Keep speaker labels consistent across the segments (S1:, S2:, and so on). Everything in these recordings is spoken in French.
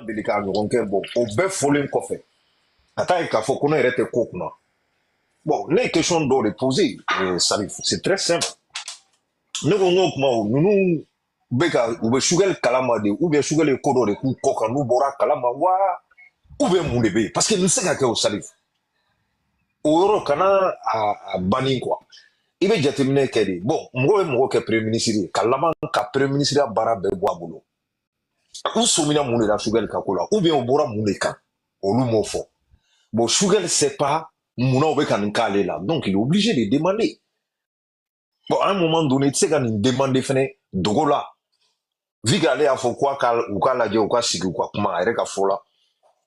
S1: délicat ɲɔgɔn kɛ bon o bɛɛ fɔlen kɔfɛ ka taa ye k'a fɔ ko ne yɛrɛ tɛ ko kunna bon ne ye question dɔw de poser Salif c'est très simple ne ko n ko kuma o ninnu bɛ ka u bɛ Sugɛli kalama de ou bien Sugɛli ye ko dɔ de k'u kɔ kan n'u bɔra kalama wa ou bien mun de bɛ yen parce que nin tɛ se ka kɛ o Salif o yɔrɔ kana a banni quoi i bɛ jateminɛ kɛ de bon mɔgɔ ye mɔgɔ kɛ premier ministre ye ka laban ka premier ministre ya baara bɛɛ bɔ a bolo u sɔmina mun de la Sugɛli ka ko la ou bien o bɔra mun de kan olu m'o fɔ bon Sugɛli sait pas munna u bɛ ka nin k'ale la donc il est obligé de demander bon à un moment donné i tɛ se ka nin demander fɛnɛ dogo la vu que ale y'a fɔ u k'a lajɛ u ka sigi u ka kuma a yɛrɛ ka fɔ la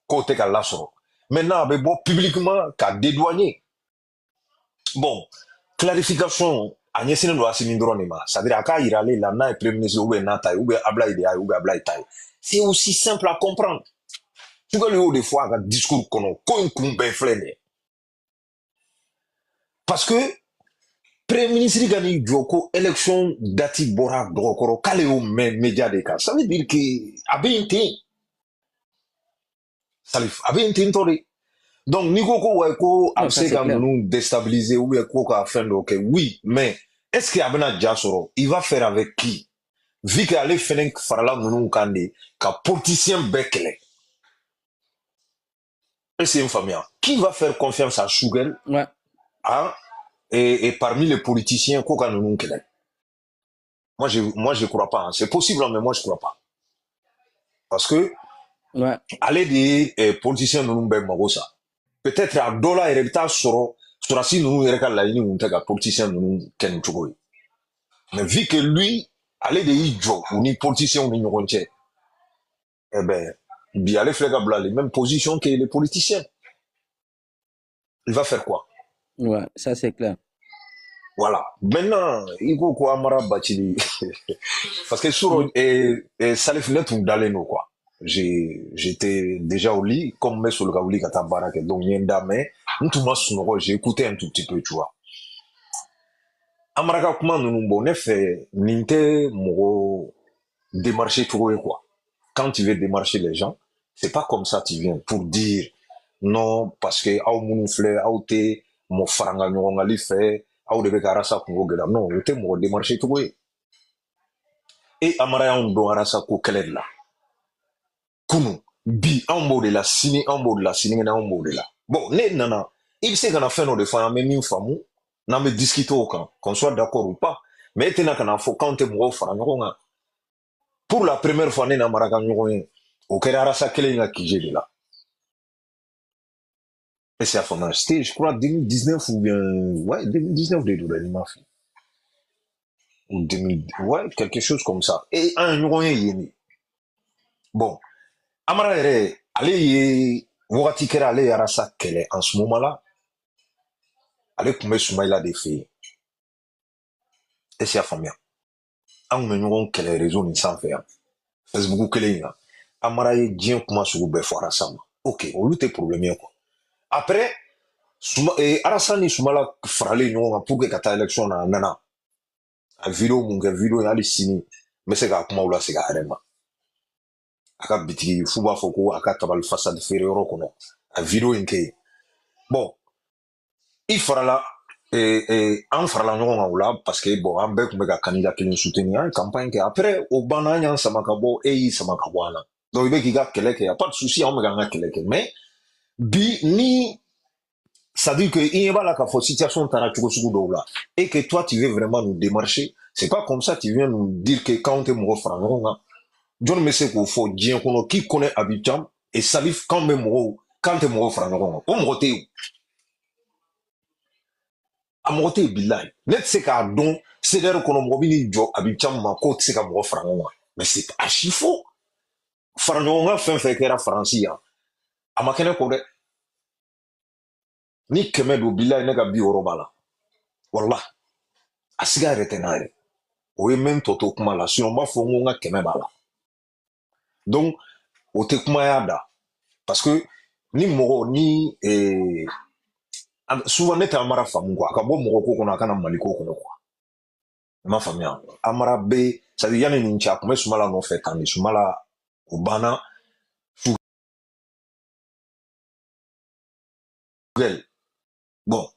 S1: k'o tɛ ka lasɔrɔ maintenant a bɛ bɔ publiquement ka dédouaner bon clarification a ɲɛsinnen don Asimi dɔrɔn de ma c'est à dire a k'a yira ale la n'a ye premier ministre ou bien n'a ta ye ou bien Ablaye de y'a ye ou bien Ablaye ta ye c'est aussi simple à comprendre Sugɛli y'o de fɔ a ka discours kɔnɔ ko in kun bɛɛ filɛ nin ye parce que premier ministre ka n'i jɔ ko élection date bɔra dɔgɔkɔrɔ k'ale y'o mɛn média de kan ça veut dire que a bɛ yen ten Salif a bɛ yen ten tɔ de donc n'i ko ko ouais ko a bɛ se ka ninnu déstabiliser ou bien ko ka fɛn dɔ kɛ oui mais est-ce que a bɛna ja sɔrɔ il va faire avec qui vu que ale fɛnɛ farala ninnu kan de ka politicien bɛɛ kɛlɛ est-ce que n faamuya qui va faire confiance à Sugɛli
S2: Ouais.
S1: hein et parmi les politiciens ko ka ninnu kɛlɛ moi je crois pas hein. C'est possible mais moi je crois pas parce que
S2: Ouais.
S1: ale de ye politicien ninnu bɛɛ mago sa peut-être a dɔ la yɛrɛ i bɛ taa sɔrɔ sɔrɔdasi ninnu yɛrɛ ka laɲini kun tɛ ka politicien ninnu kɛ nin cogo ye mais vu que lui ale de y'i jɔ u ni politiciens ni ɲɔgɔn cɛ eh ben bi ale filɛ ka bila les mêmes positions que les politiciens il va faire quoi
S2: Ouais, ça c'est clair.
S1: voilà maintenant il ko ko Amara Bacili parce que sur Salif ne tun dalen don quoi j'étais déjà au lit comme n bɛ soli ka wuli ka taa baara kɛ donc n ye n da mais n tun ma sunɔgɔ j'ai écouté un tout petit peu tu vois Amara ka kuma ninnu bon ne fɛ nin tɛ mɔgɔ démarcher cogo ye quoi quand tu veux démarcher les gens c'est pas comme ça tu viens pour dire non parce que aw minnu filɛ aw tɛ mɔgɔ faranga ɲɔgɔngali fɛ aw de bɛ ka arasa kungo gɛlɛya non o tɛ mɔgɔ démarcher cogo ye e Amara y'anw dɔn arasa ko kɛlɛ de la kunu bi anw b'o de la sini anw b'o de la sinikɛnɛ anw b'o de la bon ne nana i bɛ se ka na fɛn dɔ de fɔ an bɛ min faamu n'an bɛ discuter o kan qu'on soit d'accord ou pas mais e tɛna ka na fɔ k'anw tɛ mɔgɔw fara ɲɔgɔn kan pour la première fois ne n'Amara ka ɲɔgɔn ye o kɛra arasa kelen in ka QG de la et c'est à fond c'était je crois 2019 ou bien ouais 2019 de don il m'a fait ou 2000 ouais quelque chose comme ça et un ɲɔgɔn ye yen de bon Amara yɛrɛ ale ye wagati kɛra ale ye arasa kɛlɛ en ce moment là ale tun bɛ Sumayila de fɛ yen est-ce que y'a faamuya an tun bɛ ɲɔgɔn kɛlɛ réseau nin sanfɛ yan Facebook kelen in kan Amara ye diɲɛ kuma sugu bɛɛ fɔ arasa ma ok olu tɛ problème ye quoi après arasa ni Sumayila faralen ɲɔgɔn kan pour que ka taa élection na a nana a vidéo mun kɛ vidéo in hali sini n bɛ se k'a kumaw lasegin a yɛrɛ ma a ka bitigi f'u b'a fɔ ko a ka tabali fasadi feere yɔrɔ kɔnɔ a vidéo in kɛ yen bon i farala an farala ɲɔgɔn kan o la parce que bon an bɛɛ tun bɛ ka candidat kelen soutenir an ye campagne kɛ après o banna an y'an sama ka bɔ e y'i sama ka bɔ an na donc i bɛ k'i ka kɛlɛ kɛ y a pas de souci an bɛ k'an ka kɛlɛ kɛ mais bi ni ça dit que i ɲɛ b'a la k'a fɔ situation taara cogo sugu dɔw la et que toi tu veux vraiment nous démarcher c'est pas comme ça tu viens nous dire que k'anw tɛ mɔgɔ fara ɲɔgɔn kan jɔn bɛ se k'o fɔ diɲɛ kɔnɔ qui connaît Abidjan et Salif k'anw bɛ mɔgɔw k'an tɛ mɔgɔ fara ɲɔgɔn kan o mɔgɔ tɛ yen a mɔgɔ tɛ yen bilayi ne tɛ se k'a dɔn CDR kɔnɔ mɔgɔ bɛ n'i jɔ Abidjan ma k'o tɛ se ka mɔgɔ fara ɲɔgɔn kan mais c'est archi faux fara ɲɔgɔn kan fɛn fɛn kɛra Faransi yan a ma kɛ ne kɔ dɛ ni 100 don bilayi ne ka 60 b'a la wala a siga yɛrɛ tɛ n'a yɛrɛ o ye mɛ n tɔ to kuma la sinon n b'a fɔ n ko n ka 100 b'a la donc o tɛ kumaya da parce que ni mɔgɔ ni souvent ne tɛ Amara faamu quoi a ka bɔ mɔgɔ ko kɔnɔ a kana Mali ko kɔnɔ quoi i m'a faamuya Amara bɛ c'est à dire yanni nin cɛ a tun bɛ Sumala nɔfɛ tan de Sumala o banna Bon,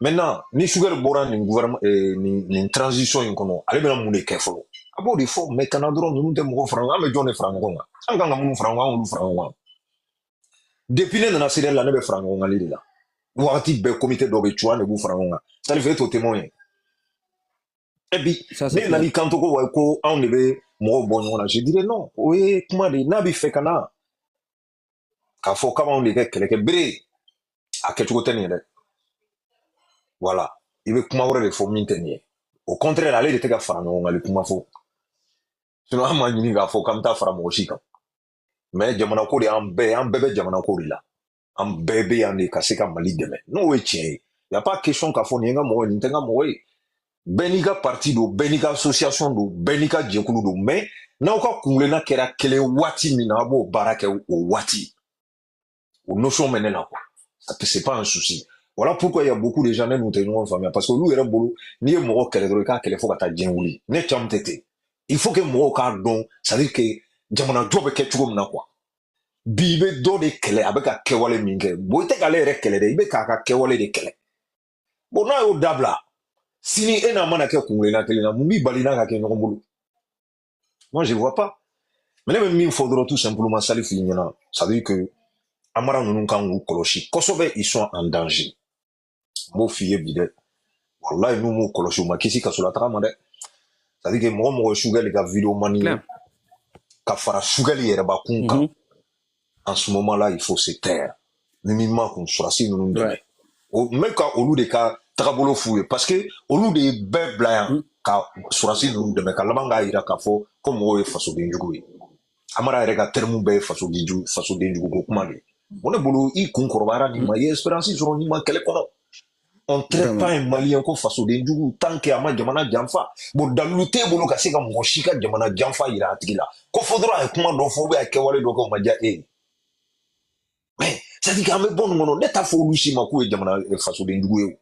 S1: maintenant, ni sugar bora ni gouvernement ni transition in kono, ale bena mun de kɛ fɔlɔ. A b'o de fɔ, mais kana dɔrɔn ninnu tɛ mɔgɔ fara ɲɔgɔn kan, an bɛ jɔn de fara ɲɔgɔn kan. An kan ka minnu fara ɲɔgɔn kan, an k'olu fara ɲɔgɔn kan. Depuis ne nana CDL la, ne bɛ fara ɲɔgɔn kan de la. Wagati bɛɛ comité dɔ bɛ cuwa ne b'u fara ɲɔgɔn kan. C'est-à-dire que e t'o témoin ye. Et puis,
S2: Ça, c'est
S1: ne
S2: clair.
S1: nana i kanto ko wa ko anw de bɛ mɔgɔw bɔ ɲɔgɔn na. Je dirais non, o ye kuma de ye. N'a bɛ fɛ ka na, k'a fɔ k'anw de kɛ kɛlɛkɛ bere, a kɛcogo tɛ nin ye dɛ. Voilà. I bɛ kuma wɛrɛ de fɔ min tɛ nin ye. Au contraire, ale de tɛ ka fara ɲɔgɔn kan, ale kuma fɔ. Sinon, an m'a ɲini k'a fɔ k'an bɛ taa fara mɔgɔ si kan. Mais jamana ko de an bɛɛ bɛ jamana ko de la. An bɛɛ bɛ yan de ka se ka Mali dɛmɛ. N'o ye tiɲɛ ye. Y a pas question k'a fɔ nin ye n ka mɔgɔ ye, nin tɛ n ka mɔgɔ ye. Bɛɛ n'i ka parti don, bɛɛ n'i ka association don, bɛɛ n'i ka jɛkulu don. Mais n'aw ka kungilenna kɛra kelen waati min na, a b'o baara kɛ o waati. O notion bɛ ne la quoi. C'est pas un souci. Voilà pourquoi il y a beaucoup de gens ne nous tɛ ɲɔgɔn faamuya parce que olu yɛrɛ bolo n'i ye mɔgɔ kɛlɛ dɔrɔn i k'a kɛlɛ fo ka taa diɲɛ wuli. Ne caman tɛ ten. Il faut que mɔgɔw k'a dɔn, c'est à dire que jamana jɔ bɛ kɛ cogo min na quoi. Bi i bɛ dɔ de kɛlɛ a bɛ ka kɛwale min kɛ bon i tɛ k'ale yɛrɛ kɛlɛ dɛ i bɛ k'a ka kɛwale de kɛlɛ bon n'a y'o dabila sini e n'a mana kɛ kungilenna kelen na mun b'i bali n'a ka kɛ ɲɔgɔn bolo moi je vois pas mais ne bɛ min fɔ dɔrɔn tout simplement Salif i ɲɛna ça veut dire que an mara ninnu kan k'u kɔlɔsi kosɛbɛ ils sont en danger n b'o f'i ye bi dɛ walayi n'u m'u kɔlɔsi u ma kisi kasolataga ma dɛ ça veut dire que mɔgɔ mɔgɔ Sugɛli ka vidéo mani ye ka fara Sugɛli yɛrɛbakun kan en ce moment-là, il faut se taire. Minimum qu'on soit si nous nous donnons. Même quand on loue des cas, trabolo fouillé. Parce que on loue des belles blancs, quand soit si nous nous donnons, quand la manga ira kafo, comme on est face au denjoué. Amara rega terme bé face au denjoué, comment dire. On est boulot, il concorbara ni ma espérance, ils auront ni ma quel kono. On traite pas un malien comme face au denjoué, tant qu'il y a ma jamana jamfa. Bon, dans le thé, boulot, cassé comme moshika jamana jamfa ira atila. Qu'on faudra un comment d'en faut à kewale doko madia eh. Mais ça dit qu'à me bon non ne t'a fɔ olu si ma k'u ye jamana fasoden jugu ye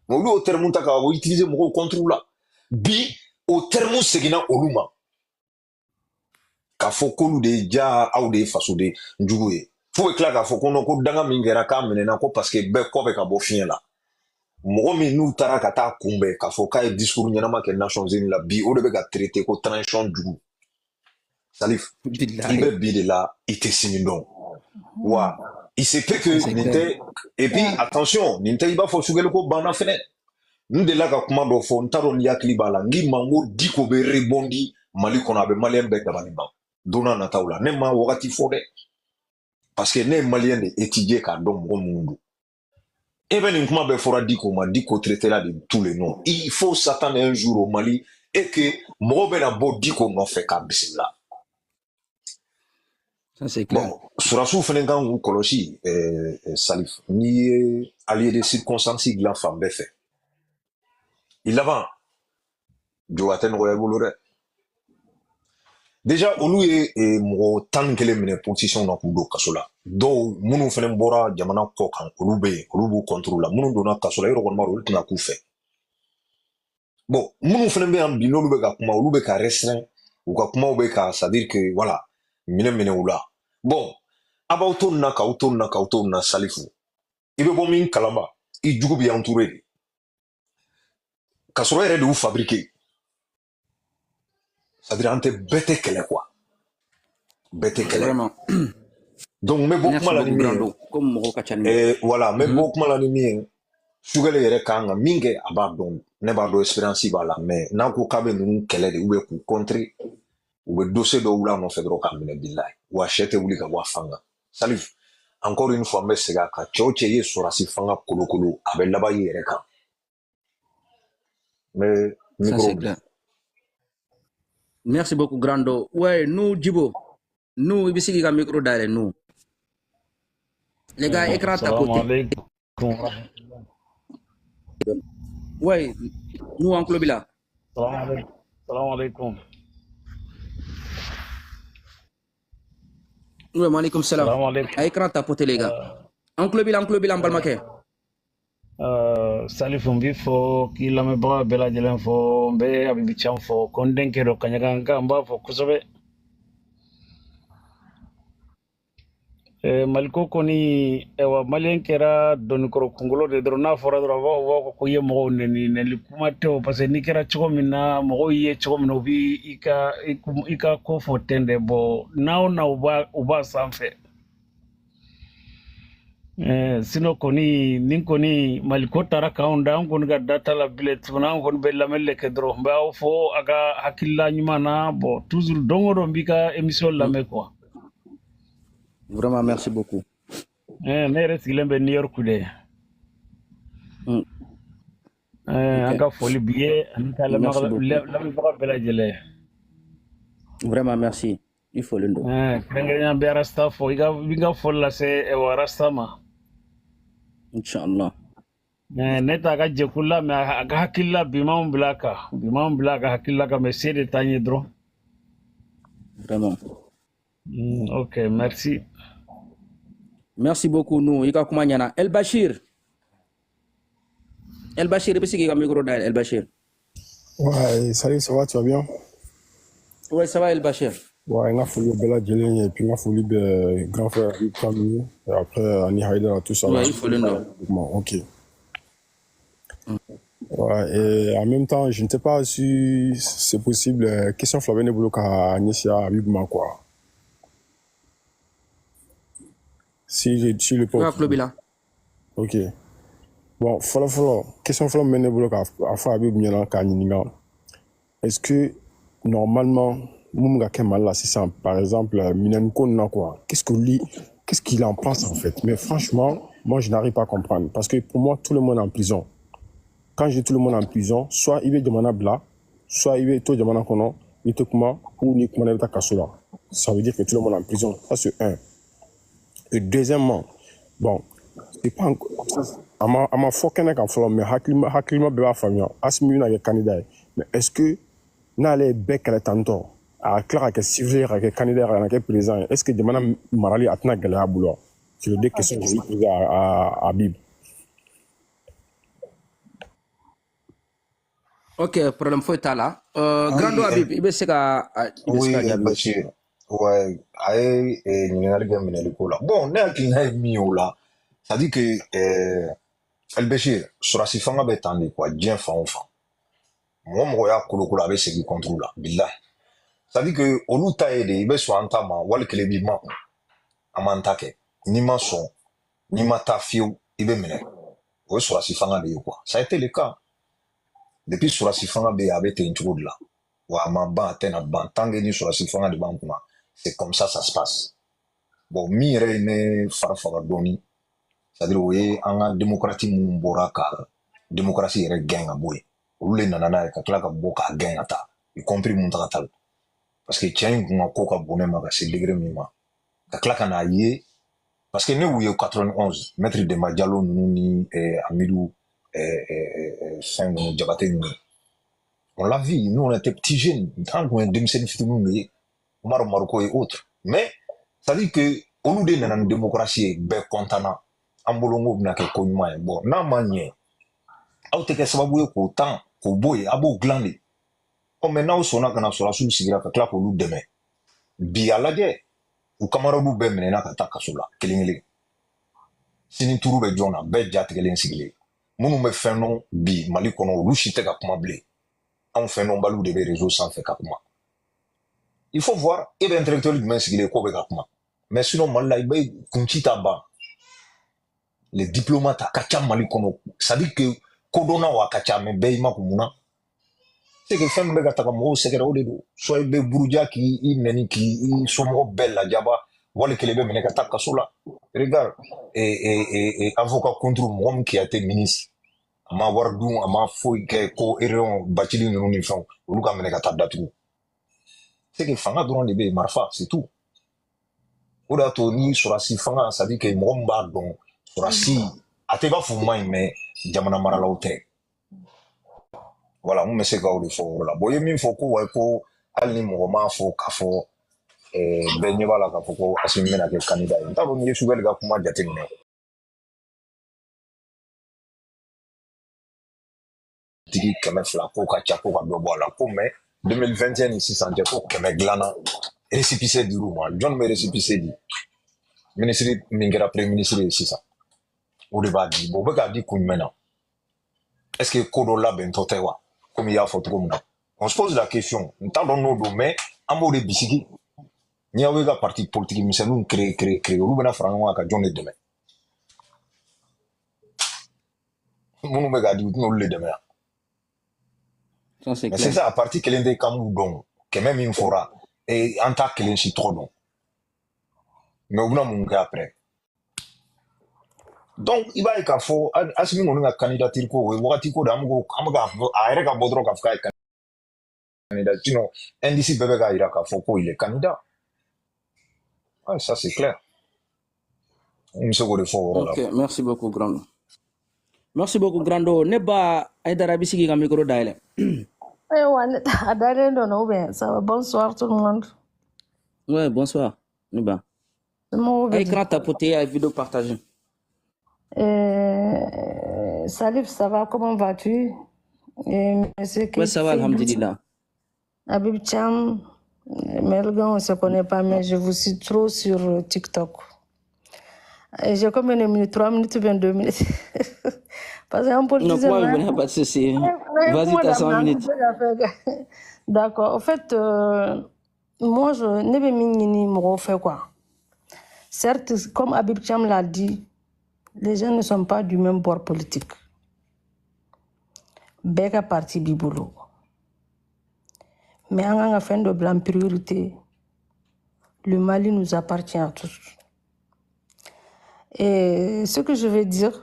S1: mais olu o terme ta ka utiliser mɔgɔw contre la bi o terme seginna olu ma k'a fɔ k'olu de ja aw de ye fasoden jugu ye fo bɛ tila k'a fɔ ko non ko danga min kɛra k'a minɛna ko parce que bɛɛ kɔ bɛ ka bɔ fiɲɛ la mɔgɔ min n'u taara ka taa kunbɛn k'a fɔ k'a ye discours ɲɛnama kɛ Nations Unies la bi o de bɛ ka traiter ko transition jugu Salif i bɛ bi de la i tɛ sini dɔn wa il se peut que Ninte, et puis attention, Ninte il va faut Sugɛli ko banna fɛnɛ. N delila ka kuma dɔ fɔ n t'a dɔn ni hakili b'a la n k'i ma n ko Diko bɛ rebondi Mali kɔnɔ a bɛ maliyɛn bɛɛ dabali ban don n'a nataw la ne ma wagati fɔ dɛ parce que ne ye maliyɛn de étudier k'a dɔn mɔgɔ minnu don e bɛ nin kuma bɛɛ fɔra Diko ma Diko traité la de tous les noms il faut s'attendre un jour au Mali et que mɔgɔw bɛna bɔ Diko nɔfɛ k'a bisimila. Bon, surasiw fɛnɛ kan k'u kɔlɔsi Salif n'i ye allié de circonstance dilan fan bɛɛ fɛ i laban jo a tɛ nɔgɔya i bolo dɛ déjà olu ye mɔgɔ 11 minɛ position na k'u don kaso la dɔw minnu fɛnɛ bɔra jamana kɔ kan olu bɛ yen olu b'u contre la minnu donna kaso la yɔrɔ kɔni b'a dɔn olu tɛna k'u fɛ bon minnu fɛnɛ bɛ yan bi n'olu bɛ ka kuma olu bɛ ka restreint u ka kumaw bɛ ka c'est à dire que voilà minɛ u la bon a b'aw to nin na k'aw to nin na k'aw to nin na Salifu i bɛ bɔ min kalama i jugu bɛ entouré de k'a sɔrɔ e yɛrɛ de y'u fabriqué c'est à dire an tɛ bɛɛ tɛ kɛlɛ quoi bɛɛ tɛ kɛlɛ donc n bɛ bɔ kuma la ni min ye voilà n bɛ bɔ kuma la ni min ye Sugɛli yɛrɛ kan ka min kɛ a b'a dɔn ne b'a dɔn espérance b'a la mais n'a ko k'a bɛ ninnu kɛlɛ de ou bien k'u contrer u bɛ dossier dɔ wuli a nɔfɛ dɔrɔn k'a minɛ bilahi wa sɛ tɛ wuli ka bɔ a fanga Salif encore une fois n bɛ segin a kan cɛ o cɛ ye sɔrɔdasi fanga kolokolo a bɛ laban i yɛrɛ kan mais micro bila.
S2: Merci beaucoup Grando. Ouais, nous Djibo, nous ici qui a micro derrière nous. Les gars, écran tapoté. Ouais, nous en club là.
S3: Salam alaikum.
S2: Ouais, malikum salam. Écran tapoté les gars. En club là, en balmaké.
S3: Salif mbi fo ki lame ba bela jelen fo mbe abibi cham fo kondenke ro kanyaga mba fo kusobe Maliko koni ewa malien kera doni koro kungolo de dro na fora dro wa ko ye mo ne ni kuma te o parce que ni kera chogo mina mo ye chogo mina bi ika ko fo tende bo now na uba sanfe sino koni nin koni maliko tara kaunda on koni ga data la bilet na on koni be lamelle ke dro ba o fo aga hakilla nyumana bo toujours dongo mbika émission la me quoi.
S2: Vraiment, merci beaucoup.
S3: Ne reste gilembe New York de. Anga foli biye anka la
S2: Merci beaucoup.
S3: baga bela jele.
S2: Vraiment, merci. Il faut le nom.
S3: Kengenya be rasta fo iga folla se e wa rasta ma.
S2: Inch'Allah.
S3: Neta ga jekula me aga hakilla bimam blaka hakilla ka me sede tanye dro.
S2: Vraiment.
S3: Ok, merci.
S2: Merci beaucoup, nous. Il y a comment yana. El Bachir. El Bachir, il y a un micro derrière. El Bachir.
S4: Ouais, salut, ça va, tu vas bien?
S2: Ouais, ça va, El Bachir.
S4: Ouais, on a foulé Bella Djelin et puis on a foulé grand frère Camille. Et après, Annie Haïda, tout ça.
S2: Ouais, il faut le nom.
S4: Ok. Ouais, et en même temps, je ne sais pas si c'est possible. Question Flavien Neboulo à Agnès Abibma, quoi. Si le pot. Ok. Bon, follow. Question Flavien Neboulo à Fabio Bignan, est-ce que normalement, Moumga Kemal, là, c'est ça, par exemple, Minanko, quoi. Qu'est-ce qu'il en pense en fait? Mais franchement, moi, je n'arrive pas à comprendre. Parce que pour moi, tout le monde est en prison. Quand j'ai tout le monde en prison, soit il est demandé bla, soit il est tout demandé kono, il te comment, ou ni comment ta kasola. Ça veut dire que tout le monde est en prison. Ça, c'est un. Et deuxièmement, bon, c'est pas encore. À ma fokkene kan folo, mais hakilima beba famille, asmi na candidat. Mais est-ce que n'allez bec à tantôt, à Clara que civil, à candidat, à président, est-ce que demande Marali Atna Gala Boulot? C'est le deux questions que je vais poser à Bib.
S2: Ok, problème faut être là. Grando Habib, il se
S1: oui, Bachir. Ouais, aye, ɲininkali kɛ minɛli ko la. Bon, ne hakilina ye min ye o la, ça dit que El Bachir, surasi fanga bɛ tan de quoi, diɲɛ fan o fan. Mɔgɔ y'a kolokolo a bɛ segin contre la, bilahi. Ça dit que olu ta ye de, i bɛ sɔn an ta ma, wali kelen b'i ma kun. An m'an ta kɛ. N'i ma sɔn, n'i ma taa fiyewu, i bɛ minɛ. O ye surasi fanga de ye quoi. Ça a été le cas. Depuis surasi fanga bɛ yen, a bɛ ten cogo de la. Wa a ma ban, a tɛna ban. Tant que ni surasi fanga de b'an kunna, c'est comme ça se passe. Bon, min yɛrɛ ye ne fara faga dɔɔni, c'est-à-dire o ye an ka démocrate minnu bɔra ka démocratie yɛrɛ gɛn ka bɔ yen. Olu le nana n'a ye ka tila ka bɔ k'a gɛn ka taa, y compris Muntaka. Parce que tiɲɛ in kun ka ko ka bon ne ma ka se degré min ma. Ka tila ka n'a ye, parce que ne y'u ye 91, Maître Demba Diallo ninnu ni Amidou fɛn ninnu, Jabate ninnu. On l'a vu, nous on était petits jeunes, an kun ye denmisɛnnin fitininw de ye, Umaru Mariko et autres. Mais ça dit que olu de nana ni démocratie ye bɛɛ kɔntana, an bolo n ko bɛna kɛ ko ɲuman ye. Bon, n'a ma ɲɛ, aw tɛ kɛ sababu ye k'o tan, k'o bɔ yen, a b'o dilan de. Mais n'aw sɔnna ka na sɔrɔsiw sigira ka tila k'olu dɛmɛ. Bi a lajɛ, u camarades bɛɛ minɛna ka taa kaso la, kelen kelen. Sini turu bɛ jɔn na, bɛɛ jatigɛlen sigilen. Minnu bɛ fɛn dɔn bi Mali kɔnɔ, olu si tɛ ka kuma bilen. Anw fɛn dɔnbaliw de bɛ réseau sanfɛ ka kuma. Il faut voir, et intellectuel jumɛn sigilen k'o bɛ ka kuma. Mais sinon Mali la, i bɛ kunci ta ban. Les diplomates a ka ca Mali kɔnɔ, ça dit que kodɔnnaw a ka ca, mais bɛɛ i ma kun mun na? C'est que fɛn min bɛ ka taga mɔgɔw sɛgɛrɛ o de don. Soit i bɛ buruja k'i nɛni k'i somɔgɔ bɛɛ lajaba, wali kelen bɛ minɛ ka taa kaso la. Regarde, avocat contre mɔgɔ min k'i été ministre, a ma wari dun, a ma foyi kɛ ko réunion Bacili ninnu ni fɛnw, olu ka minɛ ka taa datugu. C'est que fanga dɔrɔn de bɛ yen, marifa, c'est tout. O de y'a to ni sɔrɔsi fanga, ça dit que mɔgɔ min b'a dɔn sɔrɔsi, a tɛ i b'a fɔ u ma ɲi, mais jamana maralaw tɛ. Voilà, mun bɛ se k'aw de fɔ o yɔrɔ la. Bon, i ye min fɔ ko wa ko hali ni mɔgɔ m'a fɔ k'a fɔ bɛɛ ɲɛ b'a la k'a fɔ ko Asimi bɛna kɛ candidat ye. N t'a dɔn n'i ye Sugɛli ka kuma jateminɛ. Tigi 200 ko ka ca ko ka dɔ bɔ a la ko mais 2021 ni sisan cɛ ko 100 dilanna récépissé dir'u ma. Jɔn bɛ récépissé di? ministre Mingera premier ministre c'est ça. Ou de b'a dit bon bɛ k'a di kun jumɛn na est-ce que ko dɔ labɛntɔ tɛ wa comme i y'a fɔ cogo min na on se pose la question n t'a dɔn n'o don mais an b'o de bisigi n'i y'aw ye ka parti politique misɛnninw créer olu bɛna fara ɲɔgɔn kan ka jɔn de dɛmɛ minnu bɛ k'a di u tɛna olu de dɛmɛ yan mais c'est ça a parti kelen tɛ kan b'u dɔn kɛmɛ min fɔra an t'a kelen si tɔgɔ dɔn mais u bɛna mun kɛ après donc il b'a ye k'a fɔ Assimi kɔni ka candidature ko o ye wagati ko de an bɛ k'a fɔ a yɛrɛ ka bɔ dɔrɔn k'a fɔ k'a ye candidat sinon indice bɛɛ bɛ k'a jira k'a fɔ ko il est candidat ah ça c'est clair n bɛ se k'o de fɔ o yɔrɔ la.
S2: Ok, merci beaucoup Grando. Merci beaucoup Grando. Ne ba Aïdara bi sigi ka micro dayɛlɛ.
S5: Bonsoir tout le monde.
S2: Ouais, bonsoir. Ne ba. Écran tapoté et vidéo partagée.
S5: Salif, ça va? Comment vas-tu?
S2: Ouais, ça va, alhamdulillah.
S5: Habib Cham, Melgan, on ne se connaît pas, mais je vous suis trop sur TikTok. J'ai combien de minutes? 3 minutes ou 22 minutes? Parce qu'un politicien...
S2: Non, il n'y a pas de souci. Vas-y, t'as 100 minutes.
S5: D'accord. En fait, moi, je n'ai pas mis mon fait quoi. Certes, comme Habib Cham l'a dit, les gens ne sont pas du même bord politique. Beka parti bibolo. Mais en fin de blanc priorité, le Mali nous appartient à tous. Et ce que je vais dire,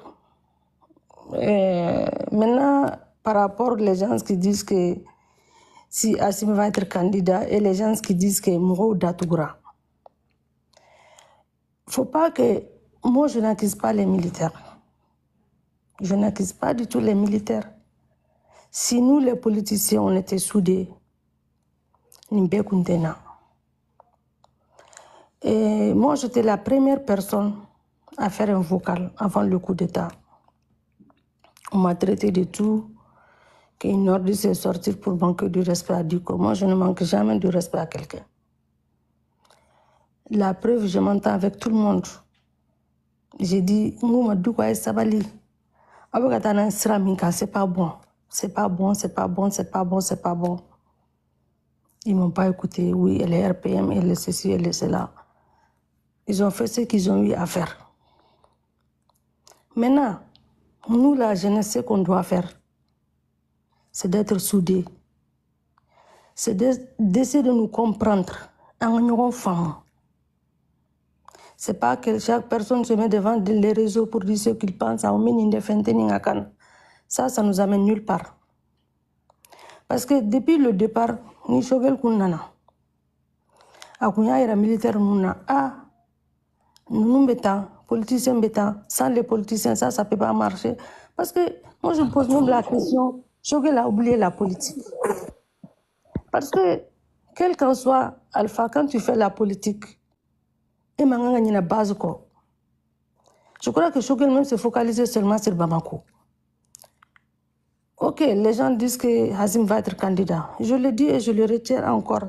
S5: maintenant, par rapport aux gens qui disent que si Assimi va être candidat et les gens qui disent que Mourou Datoura, il ne faut pas que... Moi, je n'accuse pas les militaires. Je n'accuse pas du tout les militaires. Si nous, les politiciens, on était soudés, et moi, j'étais la première personne à faire un vocal avant le coup d'État. On m'a traité de tout, qu'une ordre de sortir pour manquer de respect à Diko. Moi, je ne manque jamais de respect à quelqu'un. La preuve, je m'entends avec tout le monde. J'ai dit, c'est pas bon. C'est pas bon, c'est pas bon, c'est pas bon, c'est pas bon. Ils ne m'ont pas écouté. Oui, elle est RPM, elle est ceci, elle est cela. Ils ont fait ce qu'ils ont eu à faire. Maintenant, nous, la jeunesse, ce qu'on doit faire, c'est d'être soudés. C'est d'essayer de nous comprendre en nous femmes. C'est pas que chaque personne se met devant les réseaux pour dire ce qu'il pense. Ça nous amène nulle part. Parce que depuis le départ, ni Shogel Kunana, Akunya era militaire Nuna, nous bétons, politiciens bétons, sans les politiciens, ça ne peut pas marcher. Parce que moi je me pose même la question, Shogel a oublié la politique. Parce que, quel qu'en soit Alpha, quand tu fais la politique, et maintenant il y a une base quoi. Je crois que Shogel même se focaliser seulement sur Bamako. Ok, les gens disent que Assimi va être candidat. Je le dis et je le retire encore.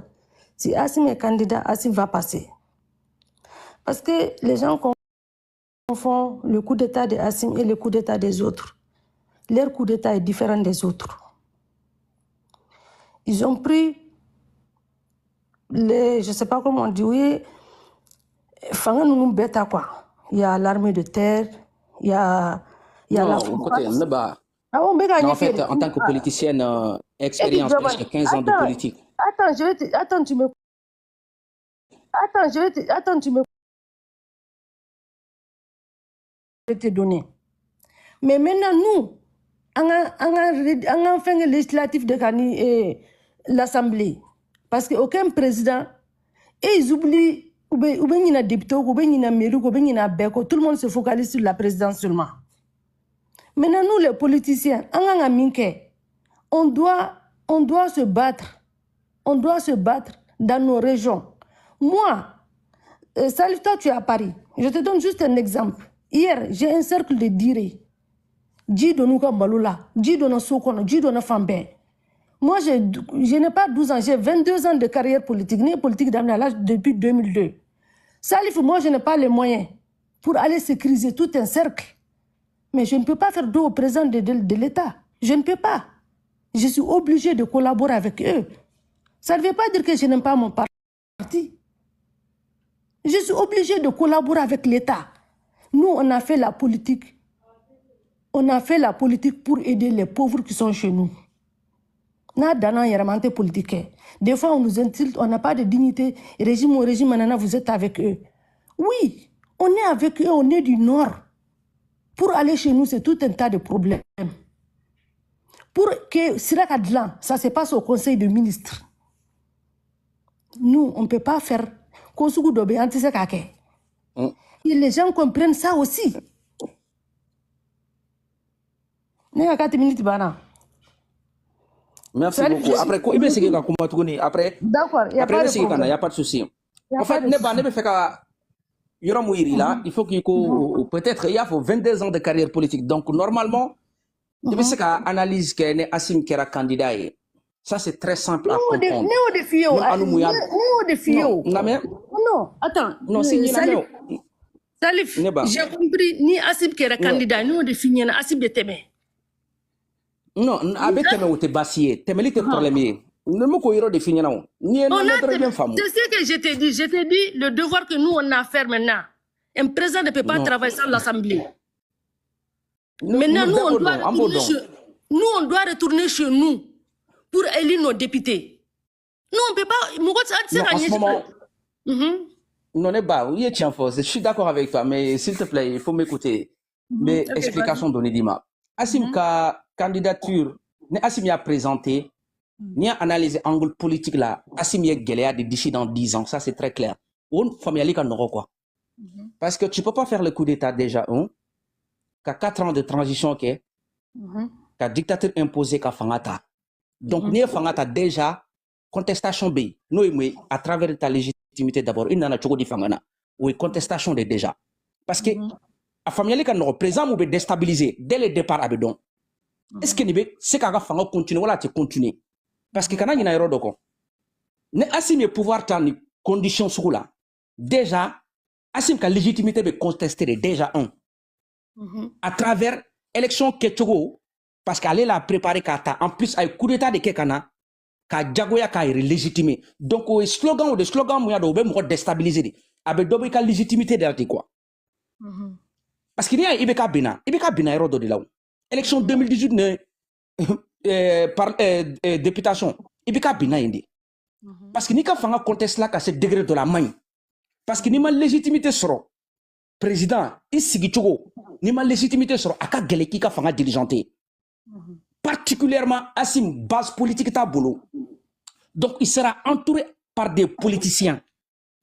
S5: Si Assimi est candidat, Assimi va passer. Parce que les gens confondent le coup d'État de Assimi et le coup d'État des autres. Leur coup d'État est différent des autres. Ils ont pris les, je ne sais pas comment on dit, oui, il y a l'armée de terre, il y a la
S2: France. Non, en fait, en tant que politicienne, expérience, presque 15 ans de politique.
S5: Attends, tu me te donner. Mais maintenant, nous, on a fait un législatif de l'Assemblée. Parce qu'aucun président, et ils oublient, ou bien il y a député, ou bien il y a mairie, ou bien il y a Beko, tout le monde se focalise sur la présidence seulement. Maintenant, nous, les politiciens, on doit se battre. On doit se battre dans nos régions. Moi, Salif, toi, tu es à Paris. Je te donne juste un exemple. Hier, j'ai un cercle de Diré. Djidonouka Maloula, Djidona Sokono, Djidona Fambe. Moi, je n'ai pas 12 ans, j'ai 22 ans de carrière politique. Né politique d'âge depuis 2002. Salif, moi, je n'ai pas les moyens pour aller sécuriser tout un cercle. Mais je ne peux pas faire dos au président de l'État. Je ne peux pas. Je suis obligée de collaborer avec eux. Ça ne veut pas dire que je n'aime pas mon parti. Je suis obligée de collaborer avec l'État. Nous, on a fait la politique. On a fait la politique pour aider les pauvres qui sont chez nous. Politique. Des fois, on nous insulte, on n'a pas de dignité. Régime au régime, vous êtes avec eux. Oui, on est avec eux, on est du Nord. Pour aller chez nous, c'est tout un tas de problèmes. Pour que Siraka Dlan, ça se passe au Conseil de ministres. Nous, on ne peut pas faire. Et les gens comprennent ça aussi.
S2: Merci beaucoup. Après, quoi, il va s'expliquer comment tu connais. Après,
S5: d'accord, il n'y a pas de problème.
S2: Il n'y a pas de souci. En fait, il faut qu'il peut-être il y a 22 ans de carrière politique. Donc, normalement, il faut que analyse que Assim qui est candidat. Ça, c'est très simple à comprendre.
S5: Non, attends.
S2: Non, c'est
S5: Salif, j'ai compris, ni Assim qui est candidat, nous, on définit Assim de Témé.
S2: Non, avec Témé, on est bassier. Témé, il est problème. Ne me cohérent définir non. C'est
S5: ce que je t'ai dit. Je t'ai dit le devoir que nous on a à faire maintenant. Un président ne peut pas travailler sans l'Assemblée. Maintenant, nous on doit retourner chez nous pour élire nos députés. Nous on ne peut pas.
S2: En ce moment, non, je suis d'accord avec toi, mais s'il te plaît, il faut m'écouter. Mais explication donnée Dima. Assim ka candidature, Assim a présenté. Ni analyser angle politique là, Assim y Guéléa de d'ici dans 10 ans, ça c'est très clair. On famille kan quoi. Parce que tu peux pas faire le coup d'état déjà qu'à 4 ans de transition qu'à dictature imposée qu'à Fangata. Donc ni Fangata déjà contestation B. Nous à travers ta légitimité d'abord, il n'en a choco di Fangana. Oui, contestation de déjà. Parce que la famille kan présent ou déstabiliser dès le départ abedon. Est-ce que c'est qu'à Fanga continuer voilà tu continuer. Parce que quand on a un doko, ne Assim pouvoir t'en conditions sur là. Déjà, Assim ka légitimité de contester déjà à travers élection Ketchogo, parce qu'elle l'a préparé kata. En plus, avec coup d'état de Kekana, ka Djagoya ka légitimé. Donc, au slogan ou des slogans, moi, doit me déstabiliser. Avec double ka légitimité de quoi. Parce qu'il y a Ibeka Bina héros de là. Élection 2018 ne. Par députation, il y a bien indi. Parce que ni ka fanga conteste là qu'à ce degré de la main. Parce que ni ma légitimité sera président, il sigi chogo, ni ma légitimité sera aka geleki ka fanga dirigeanté. Particulièrement Assim base politique ta bolo. Donc il sera entouré par des politiciens.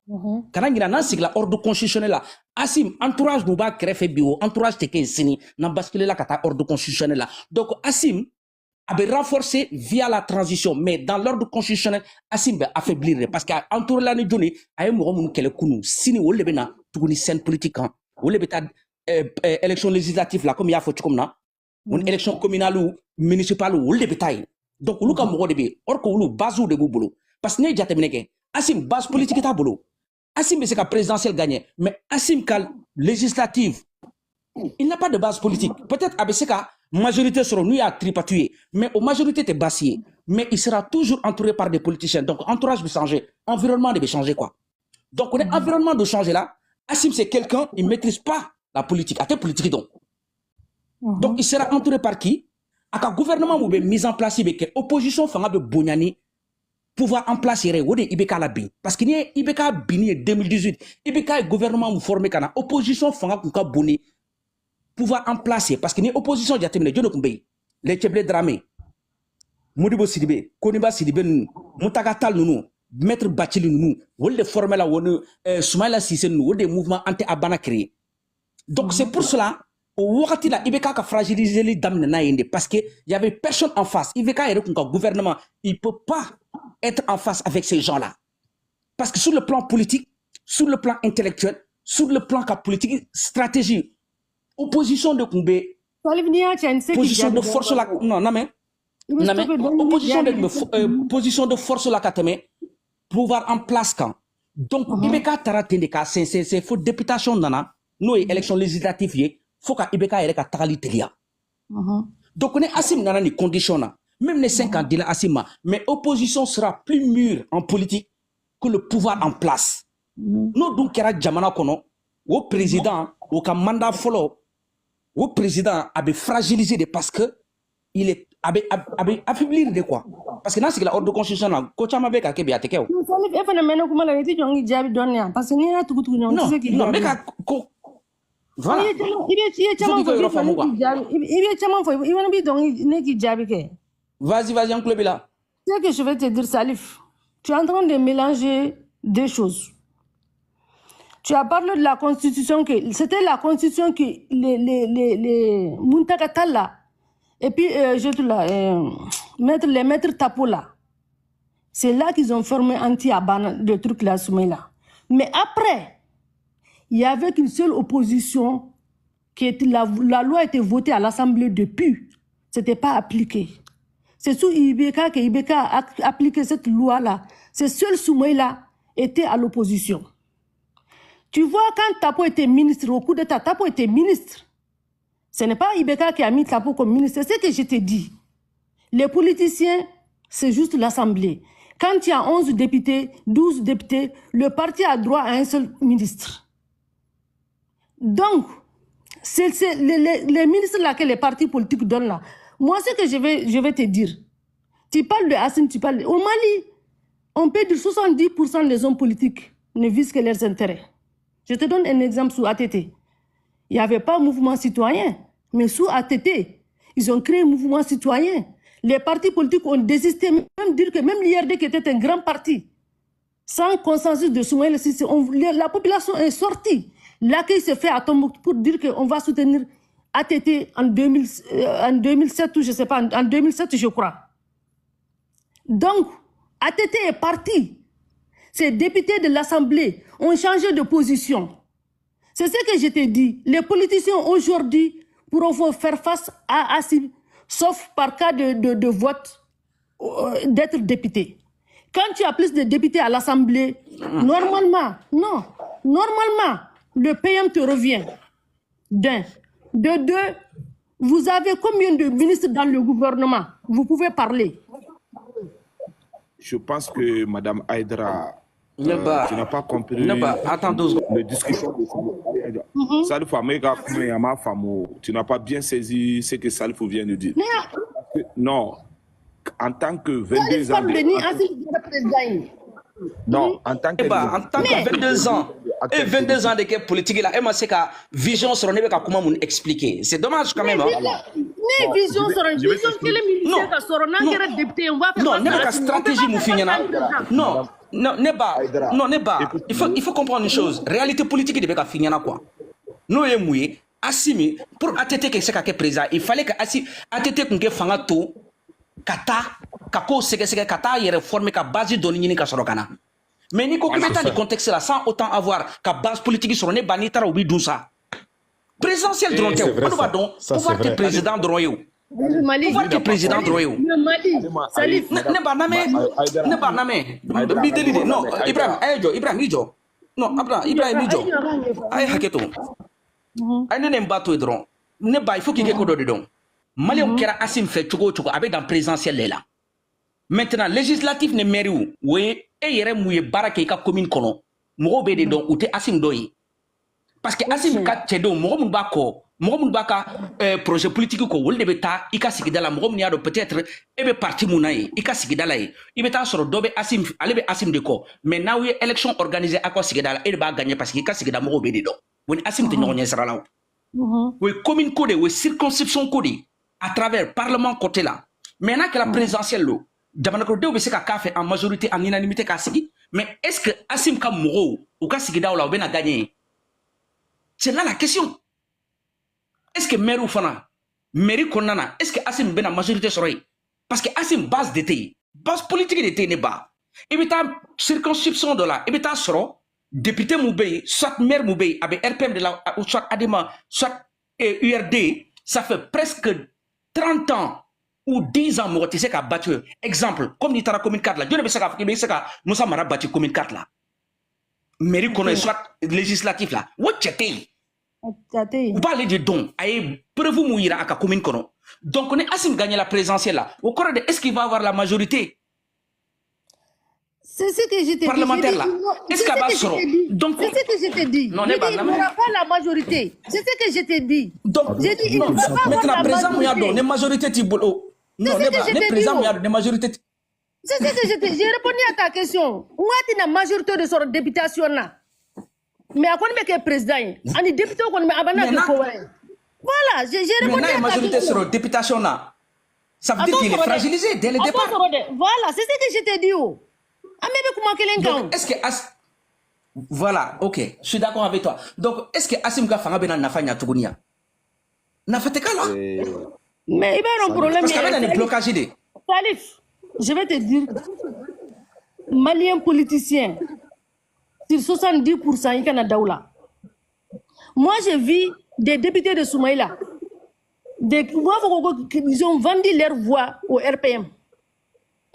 S2: Quand il y a un ordre constitutionnel là, Assim entourage nous va créer bio, entourage te sini, n'a basculé là kata ordre constitutionnel là. Donc Assim a renforcé via la transition, mais dans l'ordre constitutionnel, Assim a affaiblir parce qu'entouré l'année donnée, a eu mon kele kunu, sini ou le bena, tout une scène politique, ou le beta élection législative là, comme il y a fait comme ça, une élection communale ou municipale ou le bétail. Donc, ou le cas de bé, or que ou base ou de boulot, parce que n'est déjà terminé. Assim base politique est à boulot. Assim c'est qu'à présidentielle gagné, mais Assim qu'à législative, il n'a pas de base politique. Peut-être ABC majorité sera nous à tripatuer, mais aux majorités est bassier. Mais il sera toujours entouré par des politiciens. Donc entourage va changer, environnement va changer quoi. Donc on est environnement de changer là. Assim c'est quelqu'un, il maîtrise pas la politique. À tes politique donc. Donc il sera entouré par qui? À un gouvernement ou bien mise en place avec opposition fanga de Bonyani pouvoir en placer ou des Ibeka la bin. Parce qu'il y a Ibeka bini 2018. Ibeka gouvernement ou formé kana opposition fanga kuka boni. Pouvoir en placer parce qu'il y a opposition déjà terminée. Les Tcheblé Dramé, Modibo Sidibé, Koniba Sidibé, Moutagatal nous, Maître Bachili nous, ou les formels là, ou Soumaïla Sissé nous, ou des mouvements anti-Abana créés. Donc c'est pour cela, au Wakati là, Ibeka a fragilisé les dames de Naïndé parce qu'il y avait personne en face. Ibeka est un gouvernement, il ne peut pas être en face avec ces gens-là. Parce que sur le plan politique, sur le plan intellectuel, sur le plan politique, stratégie, opposition de Koumbe, position de force la opposition de force la kateme pouvoir en place quand Donc, Ibeka taratende ka c'est faut députation nana, nous élection législative faut ka Ibeka yere ka tagali telia. Donc, on est Assim nana ni condition na. Même les 5 candidats Assim, mais opposition sera plus mûre en politique que le pouvoir en place. Nous donc kera jamana kono, au président, au ka mandat follow, au président avait fragilisé parce que il est avait affaiblir de quoi. Parce que dans ce que la ordre constitutionnelle, Kochama Beka Kebi a teke.
S5: Non, mais voilà.
S2: Vas-y, en club là.
S5: Ce que je vais te dire, Salif, tu es en train de mélanger deux choses. Tu as parlé de la constitution, que c'était la constitution que les Muntakatala, et puis les maîtres Tapo là. C'est là qu'ils ont formé anti-Abana, de trucs là, là. Mais après, il n'y avait qu'une seule opposition, qui était la loi a été votée à l'Assemblée depuis. Ce n'était pas appliqué. C'est sous Ibeka que Ibeka a appliqué cette loi-là. Ce seul Soumaïla était à l'opposition. Tu vois, quand Tapo était ministre, au coup d'État, Tapo était ministre. Ce n'est pas Ibeka qui a mis Tapo comme ministre. C'est ce que je t'ai dit. Les politiciens, c'est juste l'Assemblée. Quand il y a 11 députés, 12 députés, le parti a droit à un seul ministre. Donc, c'est les ministres là que les partis politiques donnent là. Moi, ce que je vais te dire, tu parles de Assim, tu parles... Au Mali, on peut dire 70% des hommes politiques ne visent que leurs intérêts. Je te donne un exemple sous ATT. Il n'y avait pas mouvement citoyen, mais sous ATT, ils ont créé un mouvement citoyen. Les partis politiques ont désisté, même dire que même l'IRD qui était un grand parti, sans consensus de Soumaïla Cissé, la population est sortie. L'accueil s'est fait à Tombouctou pour dire qu'on va soutenir ATT en 2007 ou je ne sais pas, en 2007 je crois. Donc, ATT est parti. Ces députés de l'Assemblée ont changé de position. C'est ce que je t'ai dit. Les politiciens aujourd'hui pourront faire face à Assim, sauf par cas de vote, d'être député. Quand tu as plus de députés à l'Assemblée, normalement, le PM te revient. D'un. De deux, vous avez combien de ministres dans le gouvernement? Vous pouvez parler.
S6: Je pense que Mme Aïdara, tu n'as pas compris le discussion de Salifou. Tu n'as pas bien saisi ce que Salifou vient de dire. Non, en tant que 22 ans... Non, en tant que
S2: 22 ans. Et 22 ans de quelle politique là, et moi c'est que vision sur ne pas comment expliquer. C'est dommage quand même.
S5: Ne vision sur une vision que les militaires sur un député on va faire.
S2: Non, n'est pas stratégie moufignana. Non, n'est pas. Non, n'est pas. Il faut comprendre une chose. Réalité politique de Beka Fignana quoi. Nous est mouillé. Assimi pour ATT que c'est qu'à président, il fallait que ATT qu'on fanga tout kata kako sege kata y réformer ka base doni ni ka sorokana. Mais ni ko mettre le contexte là sans autant avoir ka base politique sur ne banitara obi dousa. Présidentiel dronté. On va donc pouvoir que président droyo. Pouvoir que président droyo.
S5: Salif
S2: ne ba namé. Non, Ibrahim Ijo. Non, Ibrahim Ijo. Ay haketo. Ay ne mbato edron. Ne ba il faut qu'il y ait kodo dedans. Mali on kera Assim fait chogo avec dans présidentiel là. Maintenant législatif ne mairie où oui et yere mouye barake ka commune kono mo be de don ou te Assim doyi parce que Assim ka chedo mo mun ba ka projet politique ko wolde be ta ika sigidala mo mun ya do peut-être e be parti munayi ika sigidala yi ibe ta soro do be Assim ale be Assim de ko mais now ye élection organisée à quoi sigidala e ba gagner parce que ika sigida mo be de don woni Assim te nyonya sara law oui commune code oui circonscription code à travers parlement côté là maintenant que la présidentielle lo Jamanako de se ka fait en majorité en unanimité ka sigi mais est-ce que Assim ka moro ou ka sigi daw la ben a gagné c'est là la question est-ce que maire ou fana mairie konana est-ce que Assim ben a majorité soroy parce que Assim base d'été base politique d'été ne ba et beta circonscription de là et beta soro député Moubey soit maire Moubey avec RPM de la soit Adema soit URD ça fait presque 30 ans ou 10 ans, moi, tu sais qu'à battu. Exemple, comme ni tara commune 4 là, Dieu ne sait qu'à Moussa Mara battu commune 4 là. mairie qu'on soit législatif là. What chete? Vous parlez de dons. Aïe, preuve mouira à la commune kono. Donc on est Assim gagner la présidentielle là. Au corps de est-ce qu'il va avoir la majorité?
S5: C'est ce que je t'ai dit.
S2: Parlementaire là. Est-ce qu'il va se donc
S5: c'est ce que je t'ai dit.
S2: Non,
S5: il n'aura pas la majorité. C'est ce que je t'ai dit.
S2: Donc,
S5: j'ai dit, il ne va pas avoir la majorité.
S2: Les majorités tibolo. Non, les présidents les majorités.
S5: C'est ce que je t'ai dit. J'ai répondu à ta question. Moi, tu as la majorité de son députation là. Mais à quoi on est président? On est député ou on est abandonné. Voilà, j'ai répondu à ta question.
S2: Mais la majorité sur la députation là. Ça veut dire qu'il est fragilisé dès le départ.
S5: Voilà, c'est ce que je t'ai dit.
S2: Donc, est-ce que voilà, ok, je suis d'accord avec toi. Donc, est-ce que Assim Gafanga Bena Nafanya Tugunia Nafateka là?
S5: Mais il va y avoir un problème.
S2: Parce qu'il y a un blocage.
S5: Salif, je vais te dire, Maliens politiciens, sur 70%, il y a Daoula. Moi, j'ai vu des députés de Soumaïla. Ils ont vendu leur voix au RPM.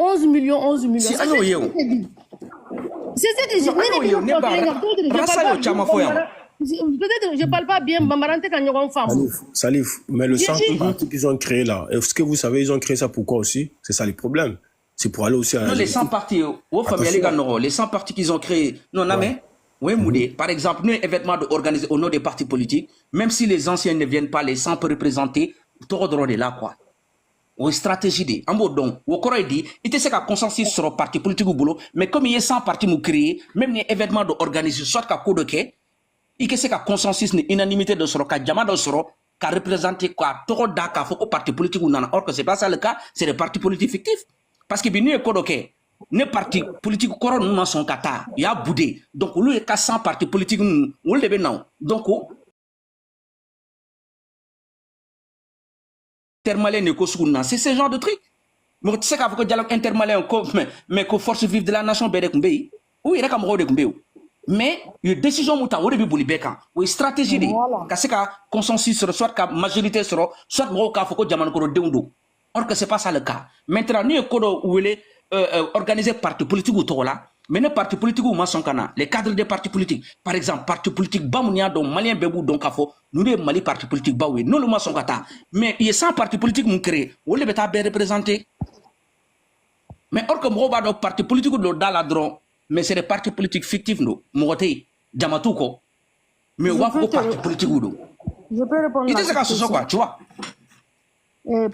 S5: 11 millions. C'est ce que j'ai dit. Peut-être je ne parle pas bien,
S4: Salif, mais le centre parti qu'ils ont créé là, est-ce que vous savez, ils ont créé ça pourquoi aussi? C'est ça les problèmes. C'est pour aller aussi à
S2: non, les 100 partis, les 100 partis qu'ils ont créés, non, mais, oui, Moudé, par exemple, nous, événements organisés au nom des partis politiques, même si les anciens ne viennent pas, les 100 peuvent représenter, tout le monde est là, quoi. Ou stratégie de en donc ou corps dit il était qu'à consensus sur le parti politique au boulot mais comme il y a 100 partis nous créer même les événements de organiser soit qu'à coup de quai il que c'est qu'à consensus une unanimité de sur qu'à diamant de sur qu'à représenter quoi trop d'accord faut que parti politique ou non or que c'est pas ça le cas c'est des partis politiques fictifs parce que bien nous est quai les partis politiques corps nous dans son kata il y a boudé donc lui est qu'à 100 partis politiques nous on le non donc intermalien c'est ce genre de truc. Mais tu sais qu'avec le dialogue intermalien, mais que force vive de la nation, oui, il y a mais il y a une décision qui est une stratégie, c'est un consensus sur soit une majorité sur soit or que ce n'est pas ça le cas. Maintenant, nous sommes organiser parti politique ou là. Mais les partis politiques ou les cadres des partis politiques, par exemple, parti politique Bamounia, dont Malien Bebou, donc nous sommes Mali parti politique Baoui, nous le maçon kata. Mais il y a 100 partis politiques qui créé, où les bêta bien représentés. Mais or que moi, dans parti politique dans la drone, mais c'est des partis politiques fictifs, nous, Moté, Djamatouko. Mais où est-ce parti politique ou
S5: je peux répondre.
S2: Il était ce quoi, tu vois.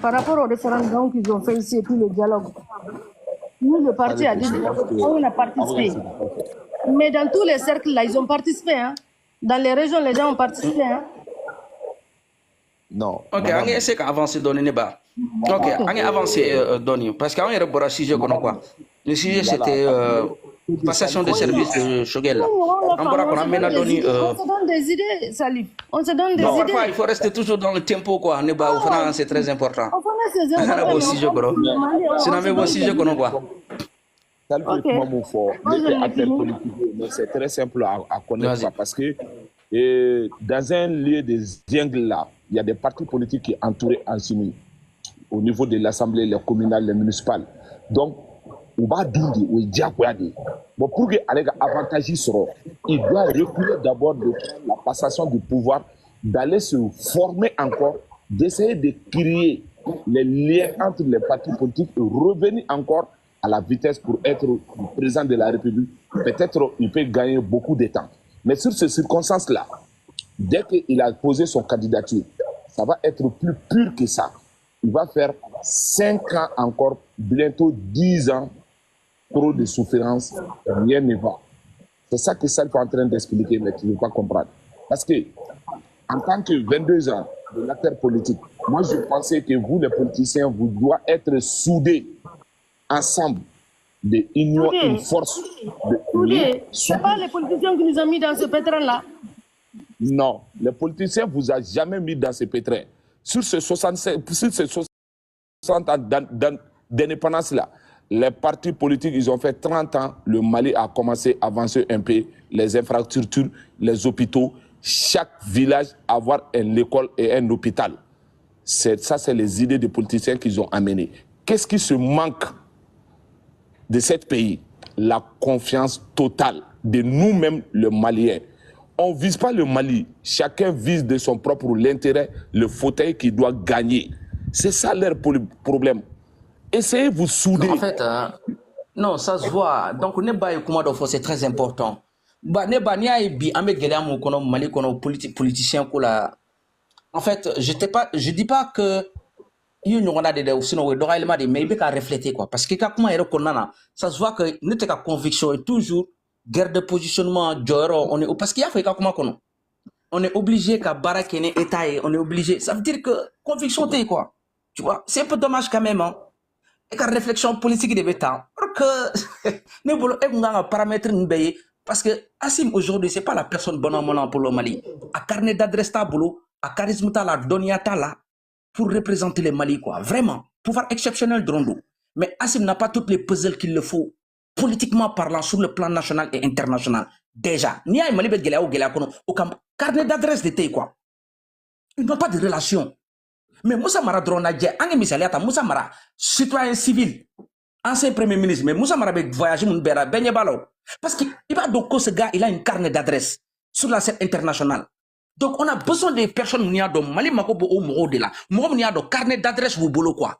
S5: Par rapport au référendum qu'ils ont fait ici et puis le dialogue. Nous, le parti a dit on a participé. Mais dans tous les cercles, là, ils ont participé. Hein. Dans les régions, les gens ont participé. Hein.
S6: Non.
S2: Ok, on va essayer d'avancer dans le débat. Ok, on va avancer dans le parce qu'on a un sujet quoi. Le sujet, c'était passation de service de Choguel. On
S5: se donne des idées, Salif. On se donne des idées.
S2: Il faut rester toujours dans le tempo, quoi. C'est très important.
S6: C'est très simple à connaître parce que dans un lieu des jungles là, il y a des partis politiques qui entourent en Chine au niveau de l'Assemblée, les communales, les municipales. Donc, on va dire, bon, pour que les avantages seront, il doit reculer d'abord de la passation du pouvoir, d'aller se former encore, d'essayer de créer les liens entre les partis politiques et revenir encore à la vitesse pour être président de la République. Peut-être il peut gagner beaucoup de temps. Mais sur ces circonstances-là, dès qu'il a posé son candidature, ça va être plus pur que ça. Il va faire 5 ans encore, bientôt 10 ans, trop de souffrance, rien ne va. C'est ça que Salif est en train d'expliquer, mais tu ne veux pas comprendre. Parce que, en tant que 22 ans de l'acteur politique, moi je pensais que vous, les politiciens, vous devez être soudés ensemble, d'union, une force.
S5: Ce n'est pas les politiciens qui nous ont mis dans ce pétrin-là.
S6: Non, les politiciens ne vous ont jamais mis dans ce pétrin. Sur ces 60 ans d'indépendance-là, les partis politiques, ils ont fait 30 ans, le Mali a commencé à avancer un peu, les infrastructures, les hôpitaux, chaque village avoir une école et un hôpital. Ça, c'est les idées des politiciens qu'ils ont amenées. Qu'est-ce qui se manque de ce pays? La confiance totale de nous-mêmes, les Maliens. On ne vise pas le Mali. Chacun vise de son propre l'intérêt, le fauteuil qu'il doit gagner. C'est ça leur problème. Essayez de vous souder.
S2: En fait, non, ça se voit. Donc, c'est très important. En fait, je dis pas que il y a des sinon mais il faut refléter quoi. Parce que ça se voit que notre conviction est toujours guerre de positionnement, on est parce qu'il y a fait comment on est obligé qu'à barakene état on est obligé. Ça veut dire que conviction t'es quoi. Tu vois, c'est un peu dommage quand même hein. Et que réflexion politique de temps que ne bolo e nga paramètre nbeye parce que Assim aujourd'hui c'est pas la personne bonne pour le Mali. A carnet d'adresse ta boulot, a charisme ta la donia ta la pour représenter le Mali quoi. Vraiment, pouvoir exceptionnel Drondo. Mais Assim n'a pas toutes les puzzles qu'il le faut politiquement parlant sur le plan national et international. Déjà, ni a Mali bet gela ou gela kono au carnet d'adresse de tay quoi. Ils n'ont pas de relation. Mais Moussa Mara drona dje ange misaliata Moussa Mara citoyen civil ancien premier ministre mais Moussa Mara be voyager mun bera benye balo parce que il va donc ce gars il a une carnet d'adresse sur la scène internationale. Donc on a besoin des personnes qui ont Mali makobo au moro de là mo ni ado carnet d'adresse vous bolo quoi.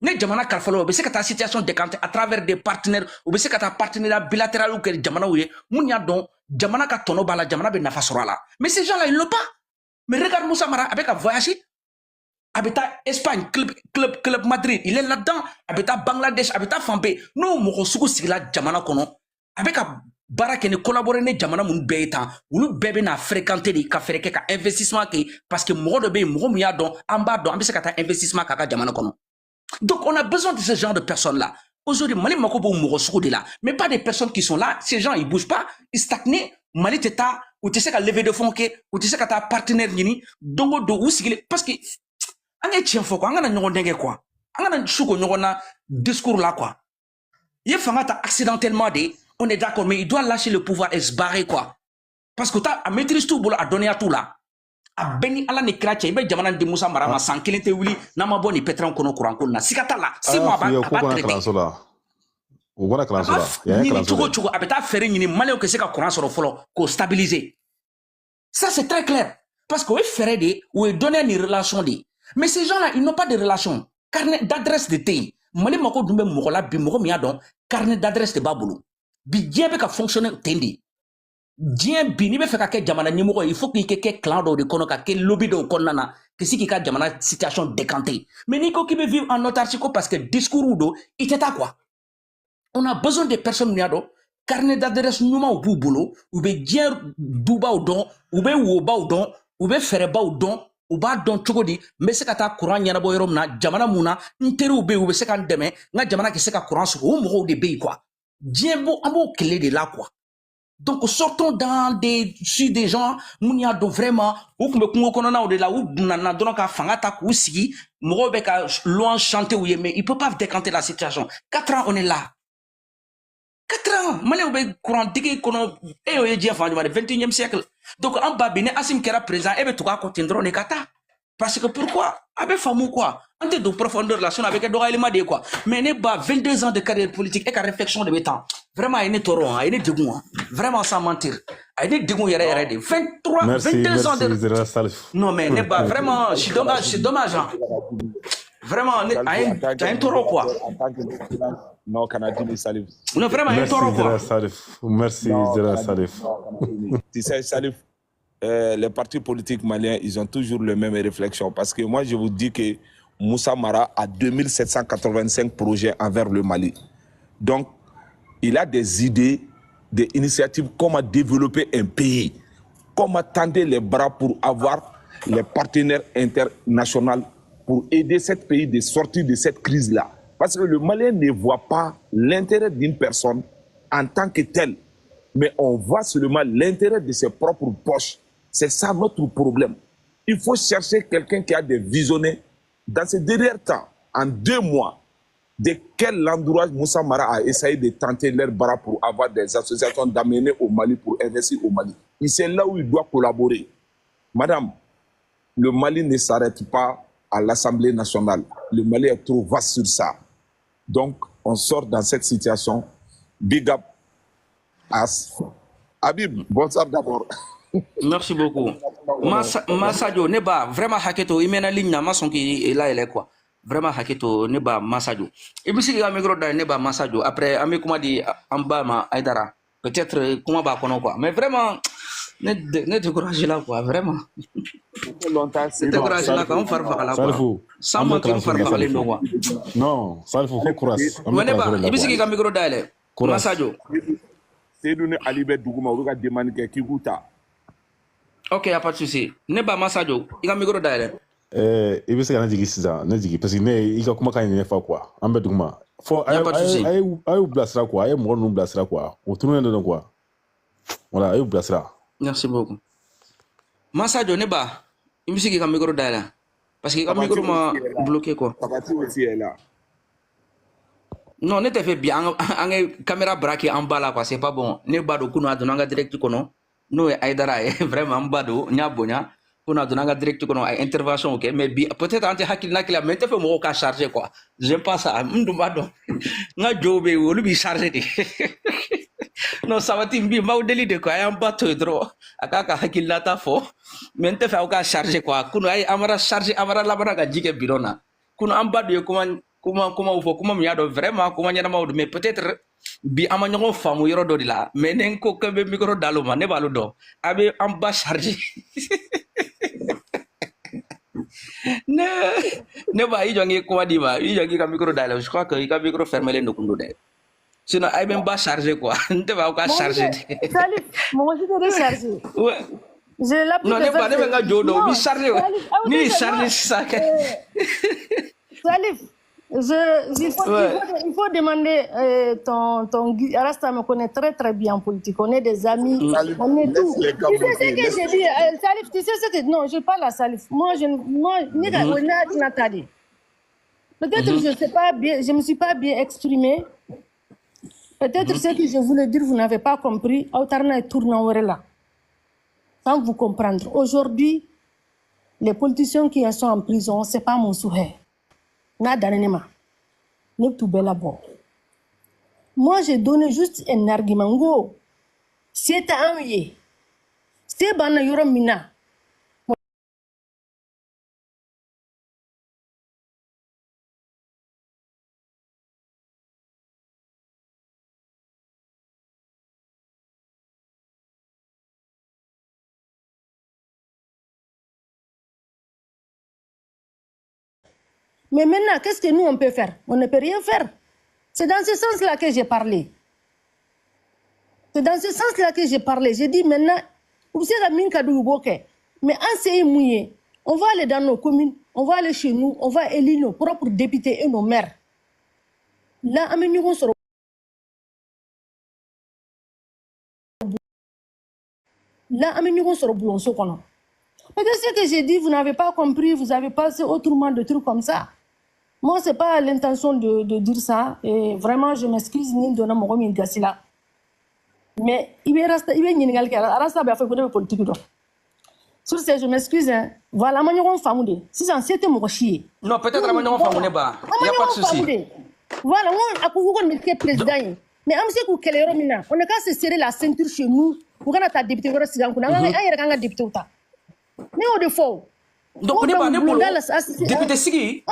S2: Ne jamana kalfalo be se ka ta situation décantée à travers des partenaires ou be se ka ta partenariat bilatéral ou que jamana ouye mun ya don jamana ka tono bala jamana be nafa sorala. Mais ces gens là ils l'ont pas. Mais regarde Moussa Mara avec un voyager Habita Espagne, club Madrid, il est là-dedans. Habita Bangladesh, habita Fambé. Nous, mon soukou sigla jamana kono. Avec un barak ne collaborer ne jamana moun beita. Ou bébé na fréquenté di ka fereke ka investissement ki parce que mo de be mo miya don amba don ambise ka ta investissement ka jamana kono. Donc on a besoin de ce genre de personnes là. Aujourd'hui, Mali mako bo mo soukou de là, mais pas des personnes qui sont là, ces gens ils bougent pas, ils stagnent. Mali teta ou tu sais ka lever de fonds ke ou tu sais ka ta partenaire nini dongo do ou sigile parce que on est tien foko, on a n'yon dengue quoi. On a chouko n'yon discours là quoi. Il fait accidentellement dit, on est d'accord, mais il doit lâcher le pouvoir et se barrer quoi. Parce que t'as à maîtriser tout boulot à donner à tout là. A béni ala ne krache, il va jamana de Moussa Marama sans qu'il était ouli, n'a ma bonne pétran kono courant kona. Si kata là, 6 mois ba traité.
S7: Ou voilà que là.
S2: Ni chuko abeta faire ni malé que c'est ka courant sur le folo, ko stabiliser. Ça c'est très clair. Parce que faire des ou donner une relation des mais ces gens-là, ils n'ont pas de relation. Carnet d'adresse de thé. Mali mako dumbe mokola bi moko miya don carnet d'adresse de babulu. Bi dien be ka fonctionner tendi. Dien bi ni be fe ka ke jamana ni moko il faut qu'il ke clan do de kono ka ke lobby do konana que si ki ka jamana situation décantée. Mais ni ko ki be vivre en autarcie parce que discours ou do iteta quoi. On a besoin de personnes miya don carnet d'adresse numa ou boulot ou be dien duba ou don ou be woba ou don ou be fereba ou don ou b'a don cogo di mais se ka ta courant ɲɛnabɔ yɔrɔ min na jamana mun na n teriw be yen u be se ka n dɛmɛ n ka jamana k'i se ka courant sɔrɔ o mɔgɔw de be yen quoi diɲɛ bo an b'o kele de la quoi donc sortons dans des gens mun y'a dɔn vraiment u kun bɛ kungo kɔnɔnaw de la u nana dɔrɔn ka fanga ta k'u sigi mɔgɔw bɛ ka louange chanter u ye mais il peut pas décanter la situation 4 ans on est là 4 ans malais be courant digi kono e yo ye diɲɛ fan jumɛn 21e siècle donc en babi ne Assim kɛra président e be to ka côté dɔrɔn de ka taa parce que pourquoi a be faamu quoi an tɛ don profondeur la sinon a bɛ kɛ dɔgɔyalima de ye quoi mais ne ba 22 ans de carrière politique e ka réflexion de be temps vraiment a ye ne tɔɔrɔ a ye ne degun vraiment sans mentir a ye ne degun yɛrɛ de 22 ans de non mais ne ba vraiment c'est dommage hein. Vraiment a ye tɔɔrɔ quoi
S6: non Canadien Salif
S2: non vraiment a ye tɔɔrɔ quoi
S7: merci Salif
S6: tu sais Salif les partis politiques maliens, ils ont toujours les mêmes réflexions. Parce que moi, je vous dis que Moussa Mara a 2785 projets envers le Mali. Donc, il a des idées, des initiatives, comment développer un pays, comment tendre les bras pour avoir les partenaires internationaux pour aider ce pays de sortir de cette crise-là. Parce que le Malien ne voit pas l'intérêt d'une personne en tant que telle, mais on voit seulement l'intérêt de ses propres poches. C'est ça notre problème. Il faut chercher quelqu'un qui a des visionnaires. Dans ces derniers temps, en 2 mois, de quel endroit Moussa Mara a essayé de tenter leur bras pour avoir des associations d'amener au Mali, pour investir au Mali. Et c'est là où il doit collaborer. Madame, le Mali ne s'arrête pas à l'Assemblée nationale. Le Mali est trop vaste sur ça. Donc, on sort dans cette situation. Big up à Habib, bonsoir d'abord.
S2: Merci beaucoup. Massadio, Neba, vraiment haketo, il mène la ligne, ma son qui est là, elle est quoi. Vraiment haketo, Neba, Massadio. Et puis si il y a un micro dans Neba, Massadio, après, Ami, comment dit, en bas, ma Aïdara, peut-être, comment va qu'on quoi. Mais vraiment, ne découragez là, quoi, vraiment. Ne découragez là, on va faire là, quoi. Sans mentir, on va faire là, quoi.
S7: Non, ça, il faut courage.
S2: Mais Neba, et puis si il y a un micro dans elle, Massadio.
S6: C'est donné à Libet Dougouma, on va demander qui goûte.
S2: Ok, y a pas de souci. Neba Massadio, il y a un micro dans elle.
S7: I bɛ se ka ne jigi sisan ne jigi parce que ne i ka kumakan in ɲɛfɔ quoi an bɛ duguma fɔ a y'u bilasira quoi a ye mɔgɔ ninnu bilasira quoi o tununnen don quoi voilà a y'u bilasira.
S2: Merci beaucoup. Massadio Neba i bɛ se k'i ka micro dayɛlɛ parce que i ka micro ma bloqué quoi. Non ne tɛ fɛ bi an ka caméra braqué en bas là quoi c'est pas bon ne b'a dɔn kunu a donna an ka direct kɔnɔ n'o ye Aïdara ye vraiment n b'a dɔn n y'a bonya. On a donné un direct qu'on a intervention ok mais peut-être en hakilina qu'il a même fait mon cas chargé quoi j'aime pas ça m'dumado nga jobe ou lui chargé non ça va timbi ma deli de quoi un bateau dro akaka hakilina ta fo mais te fait au cas chargé quoi kuno ay amara chargé amara labara ga jike birona kuno ambado comment ou faut comment mi ado vraiment comment nyana mawdo mais peut-être bi ama ñogo famu yoro do dila mais nen ko kebe micro daluma ne balu do abe amba chargé ne ba i jongi ko wadi ba i jongi ka micro dala je crois que i ka micro fermé le ndokundo de sinon ay même pas chargé quoi nte ba ka chargé
S5: Salif moi je te recharger
S2: ouais
S5: j'ai la
S2: non ne pas ne nga jodo mi chargé ni chargé ça
S5: Salif il faut demander ton guide. Arasta me connaît très très bien en politique. On est des amis. On est tout. Tu sais ce que j'ai dit, Salif, tu sais ce que... Non, je parle à Salif. Peut-être que je ne sais pas bien, je me suis pas bien exprimé. Peut-être ce que je voulais dire, vous n'avez pas compris. Autarna tournant là. Sans vous comprendre. Aujourd'hui, les politiciens qui sont en prison, ce n'est pas mon souhait. Moi, j'ai donné juste un argument. C'est un yé. C'est bana yoromina. Mais maintenant, qu'est-ce que nous, on peut faire? On ne peut rien faire. C'est dans ce sens-là que j'ai parlé. C'est dans ce sens-là que j'ai parlé. J'ai dit maintenant, mais on va aller dans nos communes, on va aller chez nous, on va élire nos propres députés et nos maires. Là, peut-être ce que j'ai dit, vous n'avez pas compris, vous avez passé autrement de trucs comme ça. Moi, ce n'est pas l'intention de dire ça. Et vraiment, je m'excuse, mais il y a politique. Sur ce, je m'excuse. Hein. Voilà, si ça c'était mon chier.
S2: Non, peut-être que mon femme n'est pas. Il n'y a pas de souci.
S5: Voilà, on est président. Mais on n'a qu'à se serrer la ceinture chez nous. On a ta député. Mais on est faux.
S2: Donc, on n'est pas député Sigui.